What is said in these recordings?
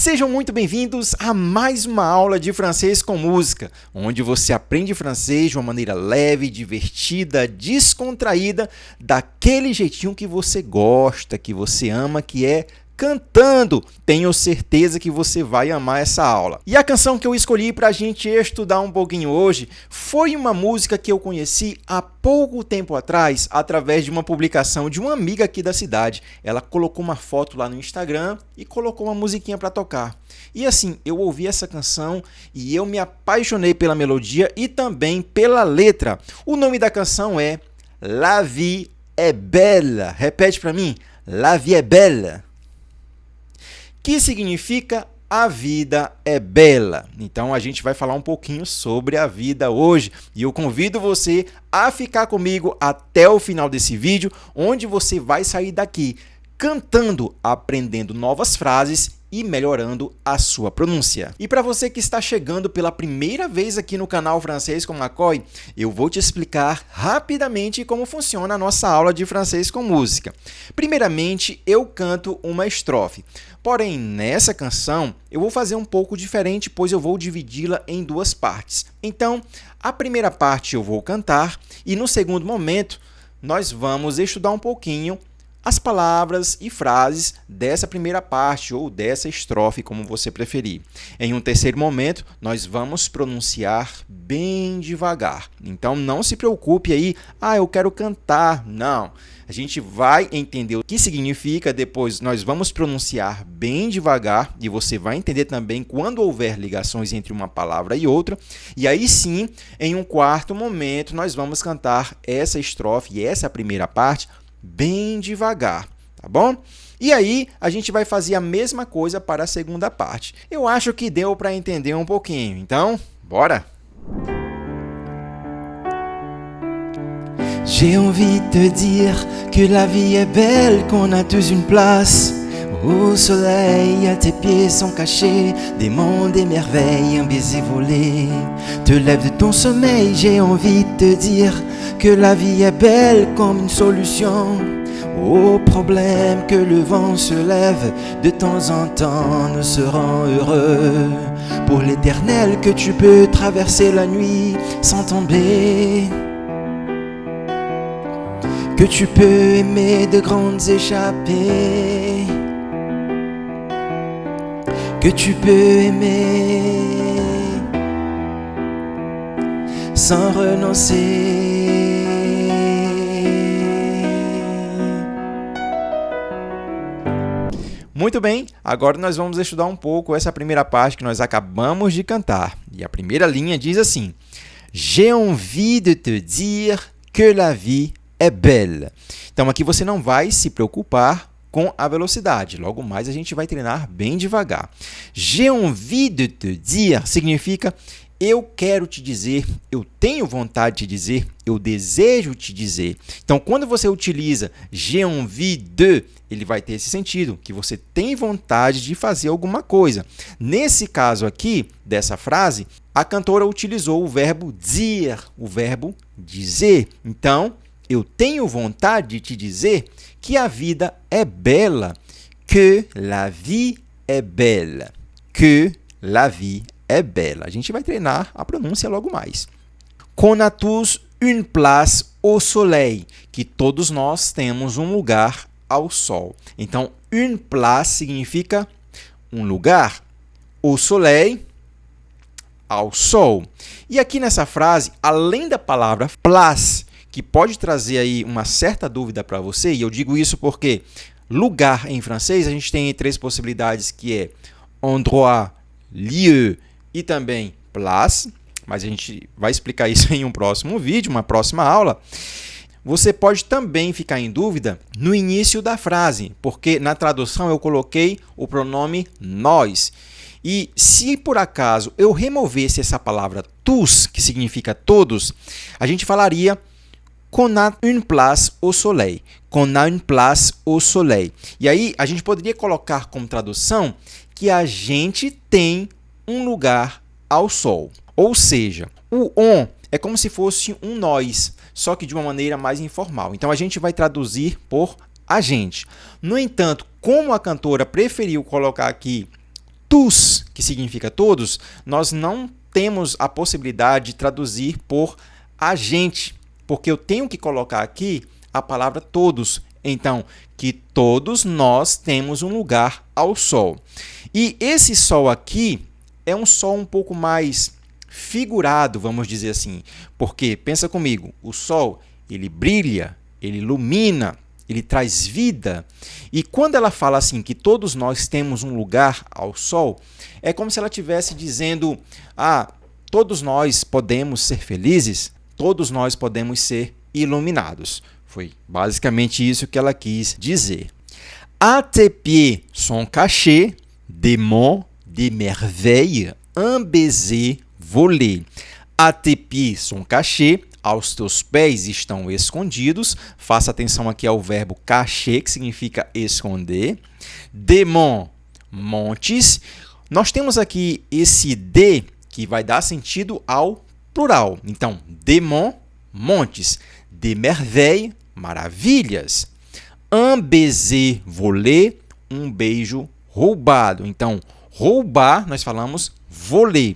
Sejam muito bem-vindos a mais uma aula de francês com música, onde você aprende francês de uma maneira leve, divertida, descontraída, daquele jeitinho que você gosta, que você ama, que é cantando. Tenho certeza que você vai amar essa aula. E a canção que eu escolhi para a gente estudar um pouquinho hoje foi uma música que eu conheci há pouco tempo atrás, através de uma publicação de uma amiga aqui da cidade. Ela colocou uma foto lá no Instagram e colocou uma musiquinha para tocar. E assim, eu ouvi essa canção e eu me apaixonei pela melodia e também pela letra. O nome da canção é La Vie est Belle. Repete para mim. La Vie est Belle. Que significa a vida é bela. Então a gente vai falar um pouquinho sobre a vida hoje e eu convido você a ficar comigo até o final desse vídeo, onde você vai sair daqui cantando, aprendendo novas frases e melhorando a sua pronúncia. E para você que está chegando pela primeira vez aqui no canal Francês com McCoy, eu vou te explicar rapidamente como funciona a nossa aula de francês com música. Primeiramente, eu canto uma estrofe. Porém, nessa canção, eu vou fazer um pouco diferente, pois eu vou dividi-la em duas partes. Então, a primeira parte eu vou cantar e no segundo momento, nós vamos estudar um pouquinho as palavras e frases dessa primeira parte ou dessa estrofe, como você preferir. Em um terceiro momento, nós vamos pronunciar bem devagar. Então, não se preocupe aí, eu quero cantar. Não, a gente vai entender o que significa, depois nós vamos pronunciar bem devagar e você vai entender também quando houver ligações entre uma palavra e outra. E aí sim, em um quarto momento, nós vamos cantar essa estrofe e essa primeira parte bem devagar, tá bom? E aí, a gente vai fazer a mesma coisa para a segunda parte. Eu acho que deu para entender um pouquinho, então, bora! J'ai envie de te dire que la vie est belle, qu'on a tous une place au soleil, à tes pieds sont cachés des mondes et merveilles, un baiser volé te lève de ton sommeil. J'ai envie de te dire que la vie est belle comme une solution aux problèmes, que le vent se lève de temps en temps, nous serons heureux pour l'éternel, que tu peux traverser la nuit sans tomber, que tu peux aimer de grandes échappées, que tu peux aimer sans renoncer. Muito bem, agora nós vamos estudar um pouco essa primeira parte que nós acabamos de cantar. E a primeira linha diz assim: J'ai envie de te dire que la vie est belle. Então aqui você não vai se preocupar com a velocidade. Logo mais a gente vai treinar bem devagar. J'ai envie de te dire significa eu quero te dizer, eu tenho vontade de te dizer, eu desejo te dizer. Então, quando você utiliza j'ai envie de, ele vai ter esse sentido, que você tem vontade de fazer alguma coisa. Nesse caso aqui, dessa frase, a cantora utilizou o verbo dire, o verbo dizer. Então, eu tenho vontade de te dizer que a vida é bela, que la vie est belle, que la vie é bela. A gente vai treinar a pronúncia logo mais. Qu'on a tous une place au soleil, que todos nós temos um lugar ao sol. Então, une place significa um lugar, au soleil, ao sol. E aqui nessa frase, além da palavra place, que pode trazer aí uma certa dúvida para você, e eu digo isso porque lugar em francês a gente tem três possibilidades, que é endroit, lieu e também place, mas a gente vai explicar isso em um próximo vídeo, uma próxima aula. Você pode também ficar em dúvida no início da frase, porque na tradução eu coloquei o pronome nós. E se por acaso eu removesse essa palavra tous, que significa todos, a gente falaria qu'on a une place au soleil. Qu'on a une place au soleil. E aí a gente poderia colocar como tradução que a gente tem um lugar ao sol. Ou seja, o on é como se fosse um nós, só que de uma maneira mais informal. Então, a gente vai traduzir por a gente. No entanto, como a cantora preferiu colocar aqui tous, que significa todos, nós não temos a possibilidade de traduzir por agente, porque eu tenho que colocar aqui a palavra todos. Então, que todos nós temos um lugar ao sol. E esse sol aqui é um sol um pouco mais figurado, vamos dizer assim. Porque, pensa comigo, o sol, ele brilha, ele ilumina, ele traz vida. E quando ela fala assim, que todos nós temos um lugar ao sol, é como se ela estivesse dizendo, todos nós podemos ser felizes, todos nós podemos ser iluminados. Foi basicamente isso que ela quis dizer. À tes pieds sont cachés des monts, des merveilles, un baiser volé. À tes pieds sont cachés, aos teus pés estão escondidos. Faça atenção aqui ao verbo cacher, que significa esconder. Des monts, montes. Nós temos aqui esse de, que vai dar sentido ao plural. Então, des monts, montes. Des merveilles, maravilhas. Un baiser volé, um beijo roubado. Então, roubar, nós falamos volé,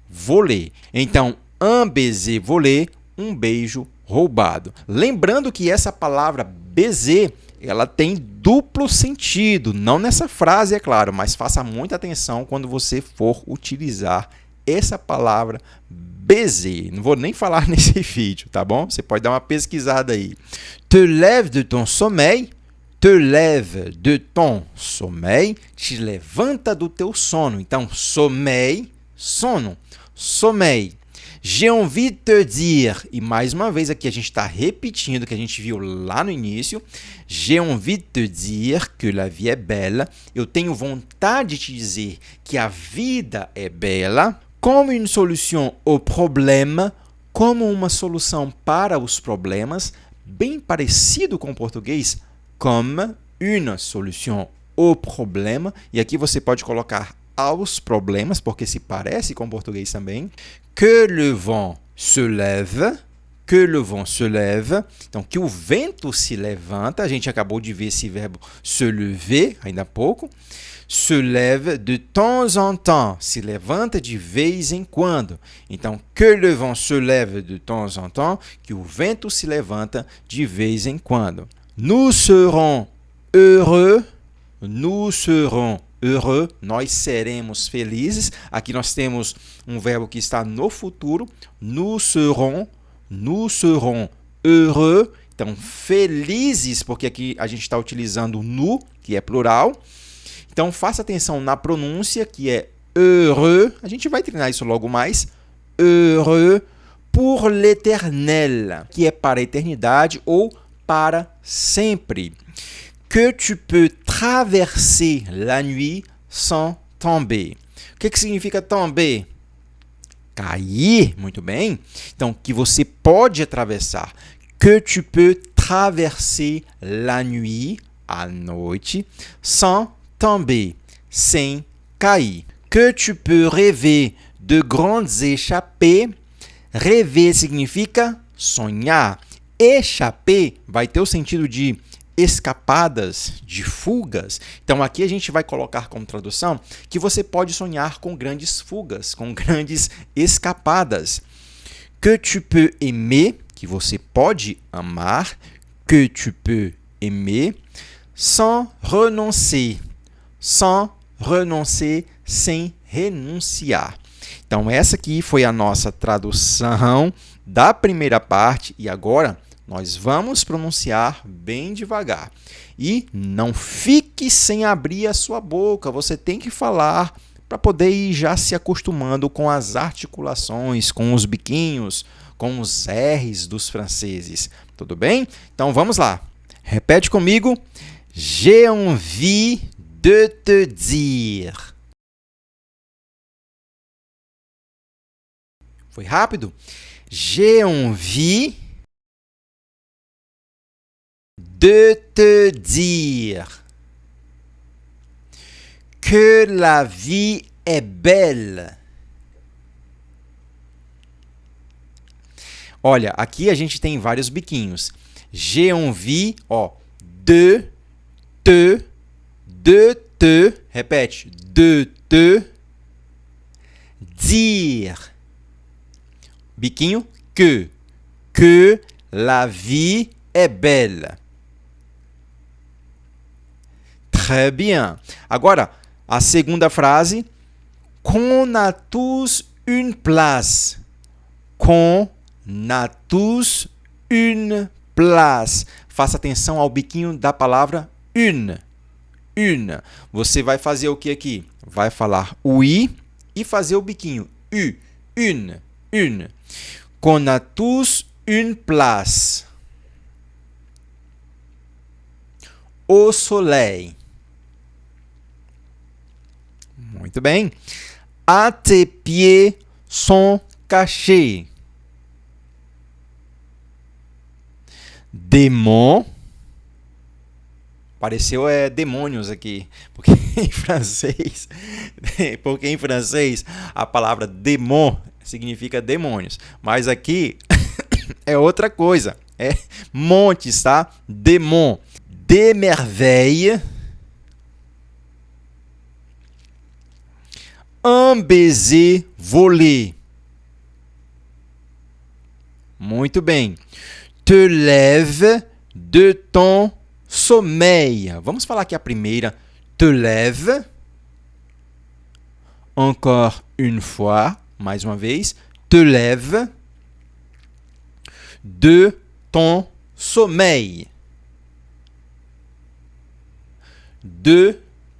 volé. Então, un baiser volé, um beijo roubado. Lembrando que essa palavra baiser, ela tem duplo sentido, não nessa frase, é claro, mas faça muita atenção quando você for utilizar essa palavra baiser. Não vou nem falar nesse vídeo, tá bom? Você pode dar uma pesquisada aí. Te lève de ton sommeil, te lève de ton sommeil, te levanta do teu sono. Então, sommeil, sono, sommeil. J'ai envie de te dire, e mais uma vez aqui a gente está repetindo o que a gente viu lá no início. J'ai envie de te dire que la vie est belle. Eu tenho vontade de te dizer que a vida é bela. Como une solution au problème, como uma solução para os problemas, bem parecido com o português, comme une solution au problème. E aqui você pode colocar aos problemas, porque se parece com o português também. Que le vent se lève, que le vent se lève. Então, que o vento se levanta. A gente acabou de ver esse verbo se lever, ainda há pouco. Se lève de temps en temps, se levanta de vez em quando. Então, que le vent se lève de temps en temps, que o vento se levanta de vez em quando. Nous serons heureux, nous serons heureux, nós seremos felizes. Aqui nós temos um verbo que está no futuro, nous serons heureux. Então, felizes, porque aqui a gente está utilizando nous, que é plural. Então, faça atenção na pronúncia, que é heureux. A gente vai treinar isso logo mais. Heureux pour l'éternel, que é para a eternidade ou para sempre. Que tu peux traverser la nuit sans tomber. O que significa tomber? Cair, muito bem. Então, que você pode atravessar. Que tu peux traverser la nuit, à noite, sans tomber, sem cair. Que tu peux rêver de grandes échappées. Rêver significa sonhar. Échapper vai ter o sentido de escapadas, de fugas. Então, aqui a gente vai colocar como tradução que você pode sonhar com grandes fugas, com grandes escapadas. Que tu peux aimer, que você pode amar. Que tu peux aimer, sans renoncer. Sans renoncer, sem renunciar. Então, essa aqui foi a nossa tradução da primeira parte e agora nós vamos pronunciar bem devagar. E não fique sem abrir a sua boca, você tem que falar para poder ir já se acostumando com as articulações, com os biquinhos, com os R's dos franceses. Tudo bem? Então, vamos lá. Repete comigo. J'ai envie de te dire. Foi rápido? J'ai envie de te dire que la vie est belle. Olha, aqui a gente tem vários biquinhos. J'ai envie, de te, repete, de te dire. Biquinho, que la vie est belle. Très bien. Agora, a segunda frase, qu'on a tous une place. Qu'on a tous une place. Faça atenção ao biquinho da palavra une. Une. Você vai fazer o que aqui? Vai falar o i e fazer o biquinho. Une. Une. Qu'on a tous une place. Au soleil. Muito bem. À tes pieds sont cachés. Démon. Pareceu demônios aqui, porque em francês a palavra démon significa demônios, mas aqui é outra coisa, é montes, tá? Démon. Des merveilles. Un baiser volé. Muito bem. Te lève de ton sommeil. Vamos falar aqui a primeira. Te lève. Encore une fois. Mais uma vez. Te lève de ton sommeil. De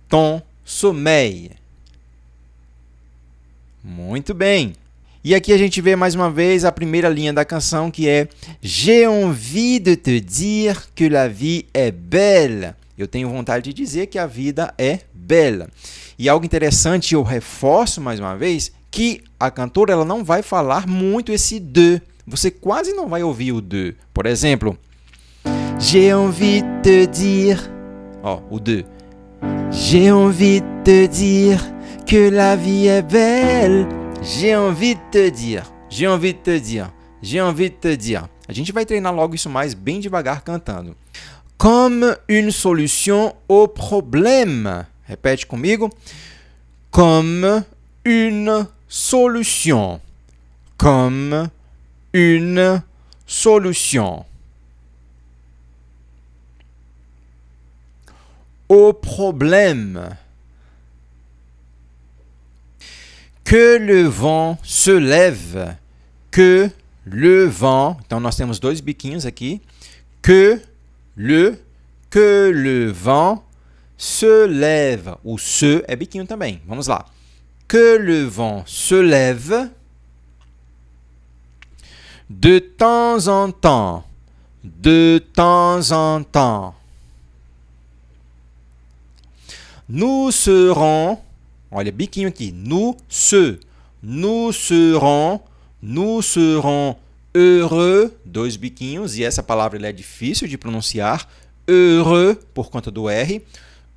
ton sommeil. Muito bem. E aqui a gente vê mais uma vez a primeira linha da canção, que é J'ai envie de te dire que la vie est belle. Eu tenho vontade de dizer que a vida é bela. E algo interessante, eu reforço mais uma vez, que a cantora ela não vai falar muito esse de. Você quase não vai ouvir o de. Por exemplo, J'ai envie de te dire. Ó, o de. J'ai envie de te dire que la vie est belle. J'ai envie de te dire. J'ai envie de te dire. J'ai envie de te dire. A gente vai treinar logo isso mais bem devagar cantando. Comme une solution au problème. Repete comigo. Comme une solution. Comme une solution. Au problème. Que le vent se lève. Que le vent. Então, nós temos dois biquinhos aqui. Que le vent se lève. O se é biquinho também. Vamos lá. Que le vent se lève. De temps en temps. De temps en temps. Nous serons. Olha, biquinho aqui. Nous serons heureux. Dois biquinhos. E essa palavra ela é difícil de pronunciar. Heureux, por conta do R.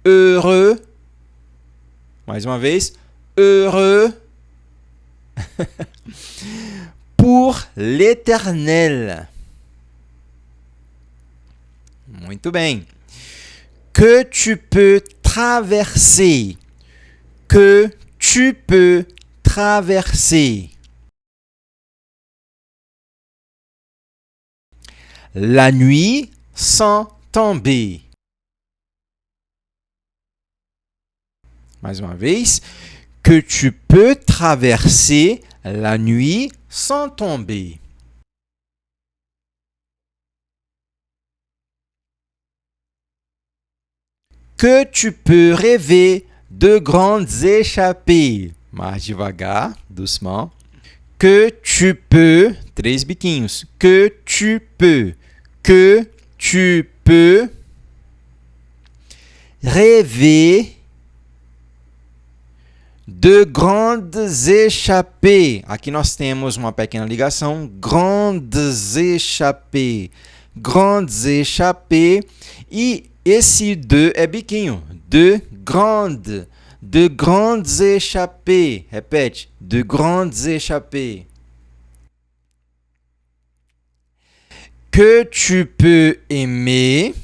Heureux. Mais uma vez. Heureux. Pour l'éternel. Muito bem. Que tu peux traverser. Que tu peux traverser. La nuit sans tomber. Mais uma vez. Que tu peux traverser la nuit sans tomber. Que tu peux rêver de grandes échappées. Mais devagar, doucement. Que tu peux, três biquinhos. Que tu peux rêver de grandes échappées. Aqui nós temos uma pequena ligação. Grandes échappées. Grandes échappées. E esse de é biquinho. De grandes échappées. Repete. De grandes échappées. Que tu peux aimer.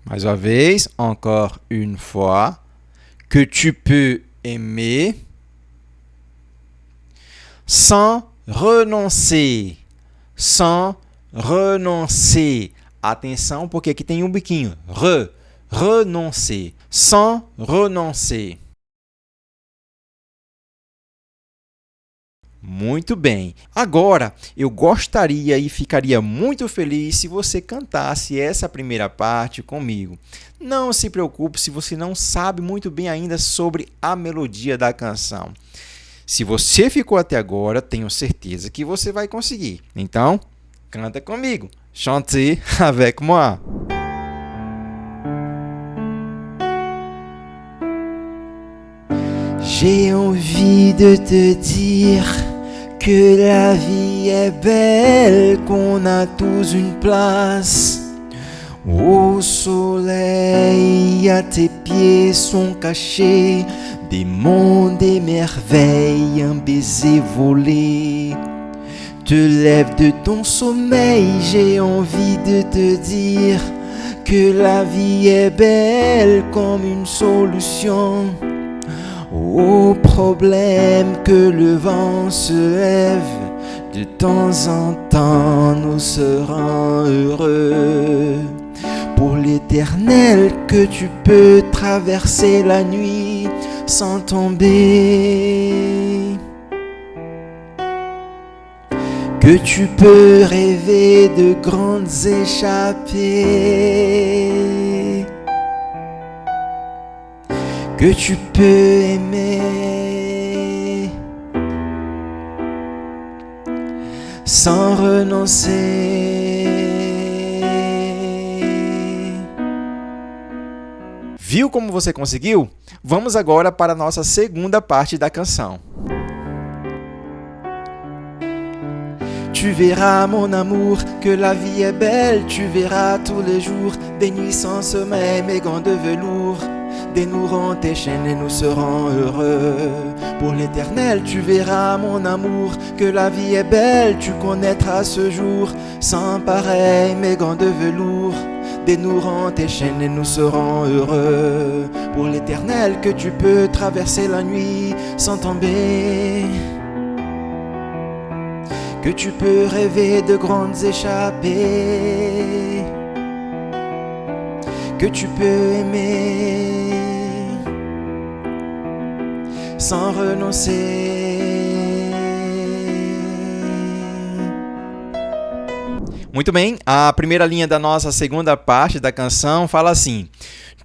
Mais uma vez. Encore une fois. que tu peux aimer sans renoncer. Sans renoncer. Atenção, porque aqui tem um biquinho. Renoncer. Sans renoncer. Muito bem. Agora, eu gostaria e ficaria muito feliz se você cantasse essa primeira parte comigo. Não se preocupe se você não sabe muito bem ainda sobre a melodia da canção. Se você ficou até agora, tenho certeza que você vai conseguir. Então, canta comigo. Chantez avec moi. J'ai envie de te dire que la vie est belle, qu'on a tous une place au soleil. À tes pieds sont cachés des mondes, des merveilles, un baiser volé te lève de ton sommeil. J'ai envie de te dire que la vie est belle comme une solution aux problèmes, que le vent se lève de temps en temps, nous serons heureux pour l'éternel, que tu peux traverser la nuit sans tomber, que tu peux rêver de grandes échappées, que tu peux aimer sans renoncer. Viu como você conseguiu? Vamos agora para a nossa segunda parte da canção. Tu verras, mon amour, que la vie est belle. Tu verras tous les jours des nuits sans sommeil, mes gants de velours dénoueront tes chaînes et nous serons heureux pour l'éternel. Tu verras, mon amour, que la vie est belle. Tu connaîtras ce jour sans pareil, mes gants de velours dénoueront tes chaînes et nous serons heureux pour l'éternel, que tu peux traverser la nuit sans tomber, que tu peux rêver de grandes échappées, que tu peux aimer sans renoncer. Muito bem, a primeira linha da nossa segunda parte da canção fala assim: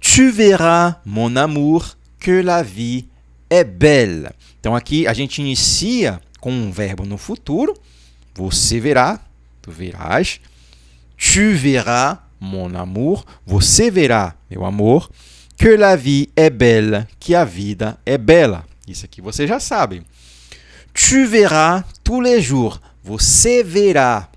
Tu verras, mon amour, que la vie est belle. Então aqui a gente inicia com um verbo no futuro. Você verá, tu verás. Tu verras, mon amour, você verá, meu amor, que la vie est belle, que a vida é bela. Isso aqui você já sabe. Tu verras tous les jours, você verá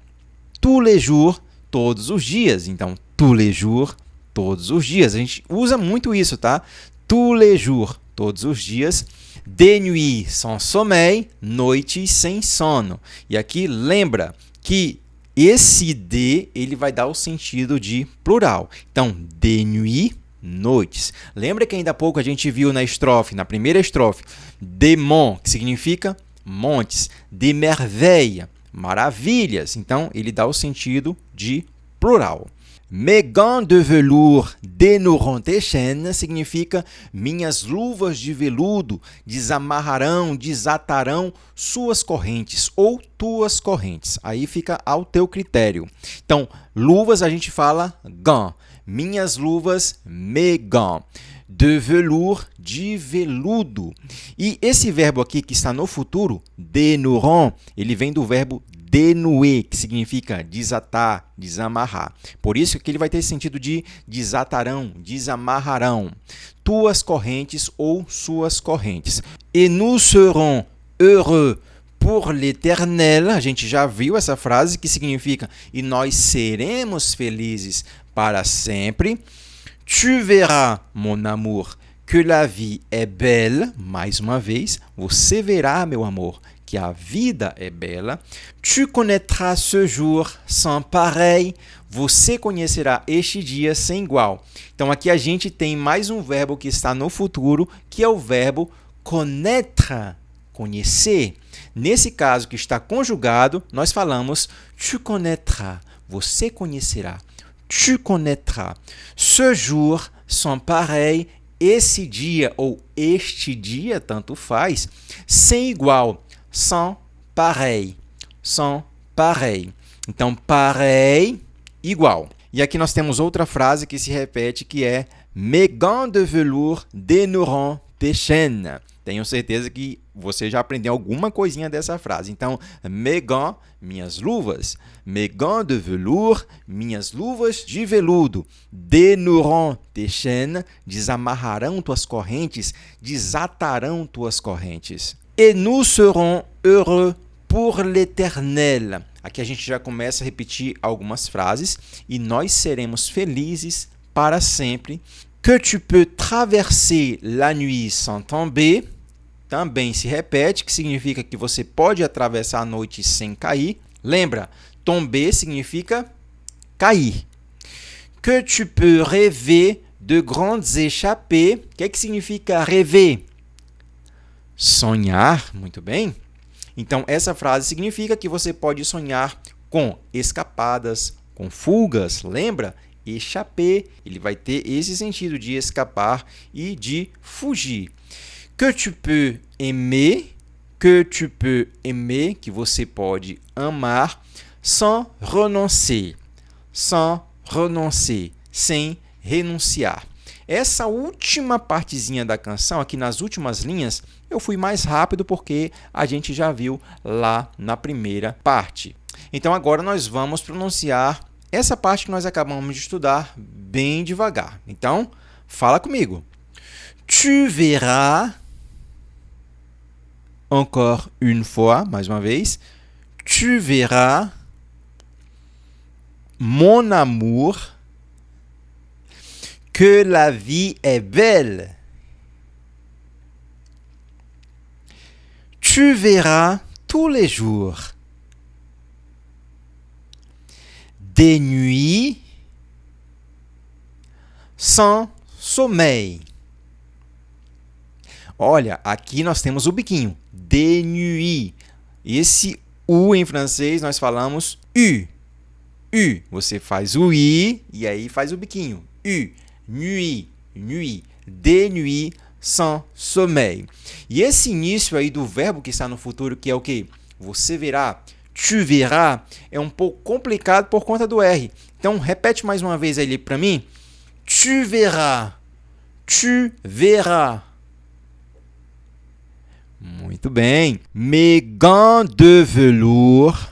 tous les jours, todos os dias. Então, tous les jours, todos os dias. A gente usa muito isso, tá? Tous les jours, todos os dias. Des nuits sans sommeil, noites sem sono. E aqui lembra que esse de ele vai dar o sentido de plural. Então, des nuits, noites. Lembra que ainda há pouco a gente viu na estrofe, na primeira estrofe, des monts, que significa montes, des merveilles, maravilhas. Então, ele dá o sentido de plural. Mes gants de velours dénoueront tes chaînes significa minhas luvas de veludo desamarrarão, desatarão suas correntes ou tuas correntes. Aí fica ao teu critério. Então, luvas a gente fala gants. Minhas luvas, mes gants. De velours, de veludo. E esse verbo aqui que está no futuro, dénoueront, ele vem do verbo dénouer, que significa desatar, desamarrar. Por isso que ele vai ter sentido de desatarão, desamarrarão. Tuas correntes ou suas correntes. Et nous serons heureux pour l'éternel. A gente já viu essa frase que significa e nós seremos felizes para sempre. Tu verras, mon amour, que la vie est belle. Mais uma vez, você verá, meu amor, que a vida é bela. Tu connaîtras ce jour sans pareil. Você conhecerá este dia sem igual. Então, aqui a gente tem mais um verbo que está no futuro, que é o verbo connaître, conhecer. Nesse caso que está conjugado, nós falamos tu connaîtras, você conhecerá. Tu connaîtras. Ce jour sans pareil, esse dia ou este dia, tanto faz, sem igual, sans pareil. Sans pareil. Então, pareil, igual. E aqui nós temos outra frase que se repete, que é mes gants de velours dénoueront tes chaînes. Tenho certeza que você já aprendeu alguma coisinha dessa frase. Então, mes gants, minhas luvas. Mes gants de velours, minhas luvas de veludo. Dénoueront tes chaînes, desamarrarão tuas correntes, desatarão tuas correntes. Et nous serons heureux pour l'éternel. Aqui a gente já começa a repetir algumas frases. E nós seremos felizes para sempre. Que tu peux traverser la nuit sans tomber. Também se repete, que significa que você pode atravessar a noite sem cair. Lembra, tomber significa cair. Que tu peux rêver de grandes échappées. O que é que significa rêver? Sonhar, muito bem. Então, essa frase significa que você pode sonhar com escapadas, com fugas. Lembra? Échapper, ele vai ter esse sentido de escapar e de fugir. Que tu peux aimer, que você pode amar, sans renoncer, sem renunciar. Essa última partezinha da canção, aqui nas últimas linhas, eu fui mais rápido porque a gente já viu lá na primeira parte. Então agora nós vamos pronunciar essa parte que nós acabamos de estudar bem devagar. Então, fala comigo. Tu verras, encore une fois, mais uma vez. Tu verras, mon amour, que la vie est belle. Tu verras tous les jours des nuits sans sommeil. Olha, aqui nós temos o biquinho. Des nuits. Esse U em francês nós falamos U. U. Você faz o I e aí faz o biquinho. U. Nuit. Nuit. Des nuits sans sommeil. E esse início aí do verbo que está no futuro, que é o quê? Você verá. Tu verras, é um pouco complicado por conta do R. Então, repete mais uma vez aí para mim. Tu verras. Tu verras. Muito bem. Mes gants de velours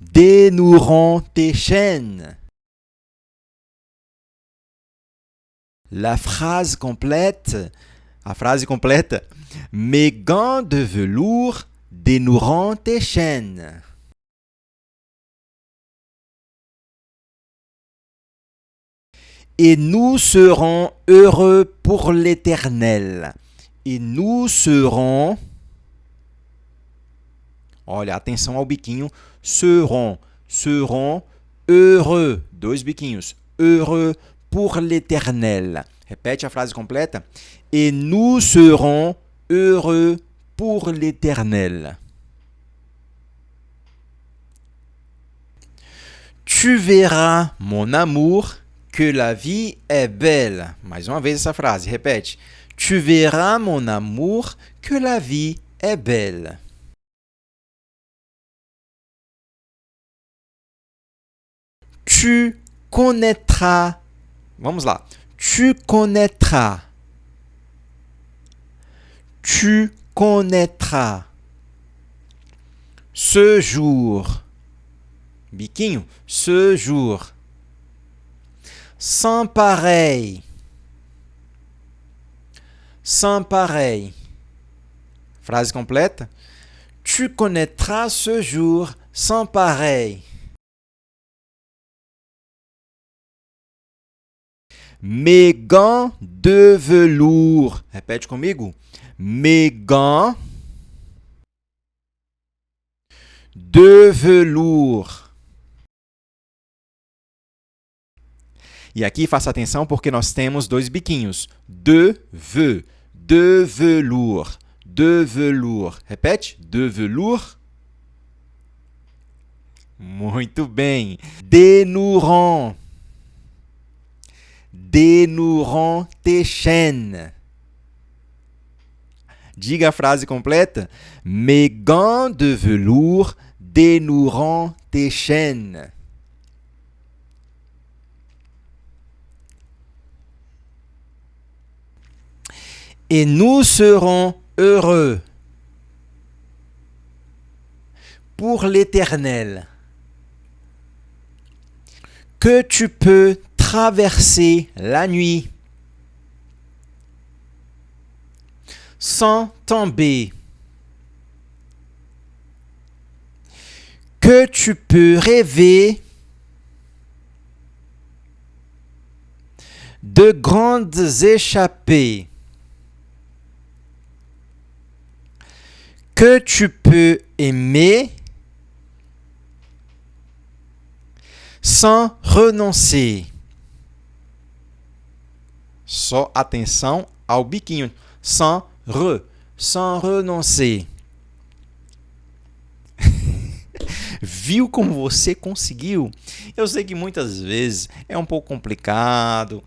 dénoueront tes chaînes. La phrase complète. A frase completa. Mes gants de velours dénoueront tes chaînes. Et nous serons heureux pour l'éternel. Et nous serons... Olha, atenção ao biquinho. Seront. Seront heureux. Dois biquinhos. Heureux pour l'éternel. Repete a frase completa. Et nous serons heureux pour l'éternel. Tu verras, mon amour, que la vie est belle. Mais uma vez essa frase, repete. Tu verras, mon amour, que la vie est belle. Tu connaîtras. Vamos lá. Tu connaîtras. Tu connaîtras. Ce jour. Biquinho. Ce jour. Sans pareil. Sans pareil. Frase complète. Tu connaîtras ce jour sans pareil. Mes gants de velours. Repete comigo. mes gants de velours. E aqui faça atenção porque nós temos dois biquinhos. De velours. De velours. Repete. De velours. Muito bem. Dénoueront. Dénoueront tes chaînes. Diga a frase completa. Mes gants de velours dénoueront tes chaînes. Et nous serons heureux pour l'Éternel que tu peux traverser la nuit sans tomber, que tu peux rêver de grandes échappées, que tu peux aimer sans renoncer. Só atenção ao biquinho. Sans renoncer. Viu como você conseguiu? Eu sei que muitas vezes é um pouco complicado.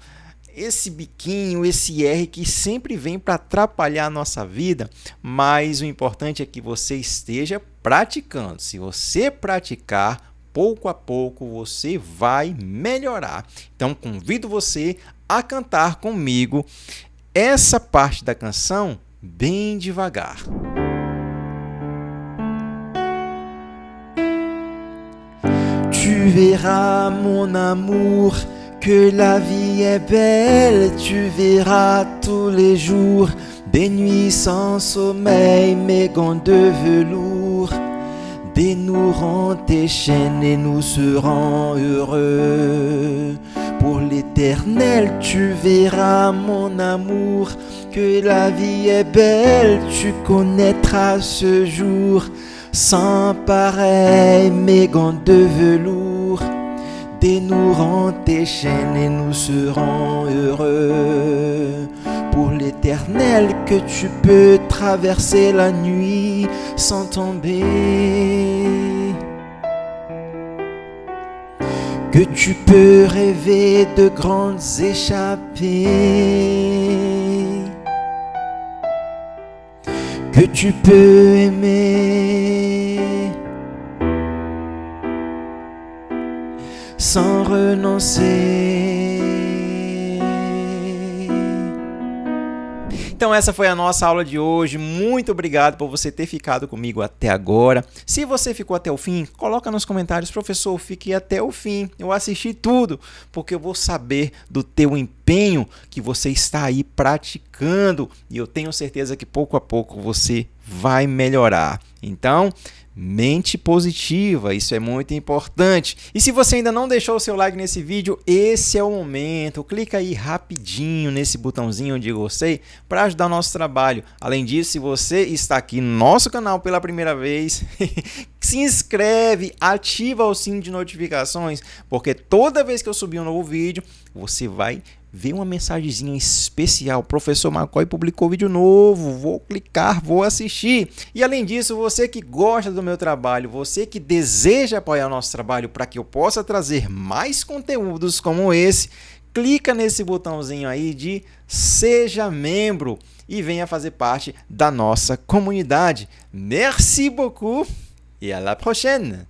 Esse biquinho, esse R que sempre vem para atrapalhar a nossa vida, mas o importante é que você esteja praticando. Se você praticar, pouco a pouco você vai melhorar. Então, convido você a cantar comigo essa parte da canção bem devagar. Tu verras, mon amour, que la vie est belle. Tu verras tous les jours des nuits sans sommeil, mes gants de velours dénoueront tes chaînes et nous serons heureux. Pour l'Éternel, tu verras, mon amour, que la vie est belle. Tu connaîtras ce jour sans pareil, mes gants de velours dénoueront tes chaînes et nous serons heureux. Pour l'Éternel, que tu peux traverser la nuit sans tomber, que tu peux rêver de grandes échappées, que tu peux aimer sans renoncer. Então essa foi a nossa aula de hoje. Muito obrigado por você ter ficado comigo até agora. Se você ficou até o fim, coloca nos comentários: professor, fiquei até o fim, eu assisti tudo, porque eu vou saber do teu empenho que você está aí praticando e eu tenho certeza que pouco a pouco você vai melhorar. Então, mente positiva, isso é muito importante. E se você ainda não deixou o seu like nesse vídeo, esse é o momento. Clica aí rapidinho nesse botãozinho onde gostei para ajudar o nosso trabalho. Além disso, se você está aqui no nosso canal pela primeira vez, se inscreve, ativa o sininho de notificações, porque toda vez que eu subir um novo vídeo, você vai ver uma mensagenzinha especial: professor McCoy publicou vídeo novo, vou clicar, vou assistir. E além disso, você que gosta do meu trabalho, você que deseja apoiar o nosso trabalho para que eu possa trazer mais conteúdos como esse, clica nesse botãozinho aí de seja membro e venha fazer parte da nossa comunidade. Merci beaucoup et à la prochaine!